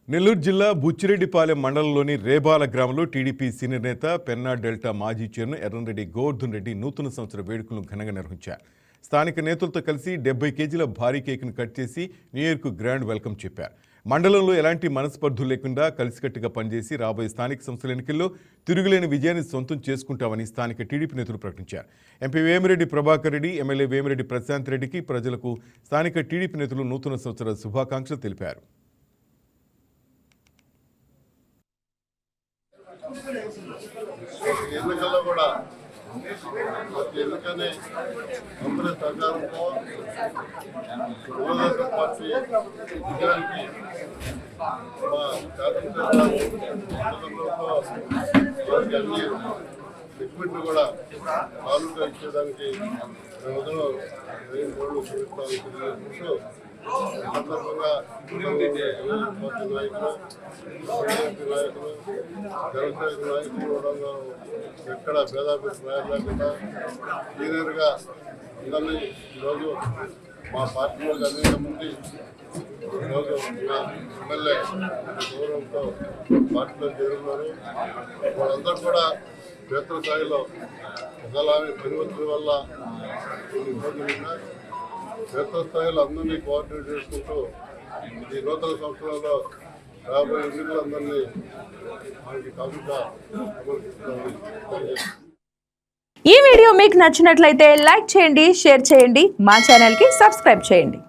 నెల్లూరు జిల్లా బుచ్చిరెడ్డిపాలెం మండలంలోని రేబాల గ్రామంలో టీడీపీ సీనియర్ నేత పెన్నా డెల్టా మాజీ చైర్మన్ ఎర్రన్రెడ్డి గోవర్ధన్ రెడ్డి నూతన సంవత్సర వేడుకలను ఘనంగా నిర్వహించారు. స్థానిక నేతలతో కలిసి 70 కేజీల భారీ కేక్ను కట్ చేసి న్యూ ఇయర్కు గ్రాండ్ వెల్కమ్ చెప్పారు. మండలంలో ఎలాంటి మనస్పర్ధలు లేకుండా కలిసికట్టుగా పనిచేసి రాబోయే స్థానిక సంస్థల ఎన్నికల్లో తిరుగులేని విజయాన్ని సొంతం చేసుకుంటామని స్థానిక టీడీపీ నేతలు ప్రకటించారు. ఎంపీ వేమిరెడ్డి ప్రభాకర్ రెడ్డి, ఎమ్మెల్యే వేమిరెడ్డి ప్రశాంత్ రెడ్డికి ప్రజలకు స్థానిక టీడీపీ నేతలు నూతన సంవత్సర శుభాకాంక్షలు తెలిపారు. ఎన్నికల్లో కూడా ప్రతి ఎన్నికని అందరి సహకారంతో తెలుగుదేశం పార్టీ విజయానికి మా శాసనసభ్యులతో అన్ని రిక్రూట్మెంట్ కూడా పాల్గొగా ఇచ్చేదానికి మేమందరం చూపిస్తామని సందర్భంగా పార్టీ నాయకులు, బీజేపీ నాయకులు, జనసేన నాయకులు కూడా ఎక్కడ భేదాభిప్రాయాలు లేకుండా క్లియర్గా అందరినీ ఈరోజు మా పార్టీలోకి అనేక మంది ఈరోజు మా ఎమ్మెల్యే గౌరవంతో పార్టీలో చేరున్నారు. వాళ్ళందరూ కూడా క్షేత్రస్థాయిలో ఒకలాంటి పరివర్తన వల్ల కొన్ని ఇబ్బందులు ఉన్నాయి. క్షేత్రస్థాయిలో అందరినీ కోఆర్డినేట్ చేసుకుంటూ ఈ నూతన సంవత్సరంలో రాబోయే ఎన్నికలందరినీ మనకి కాకుండా ఈ వీడియో మీకు నచ్చినట్లయితే లైక్ చేయండి, షేర్ చేయండి, మా ఛానల్కి సబ్స్క్రైబ్ చేయండి.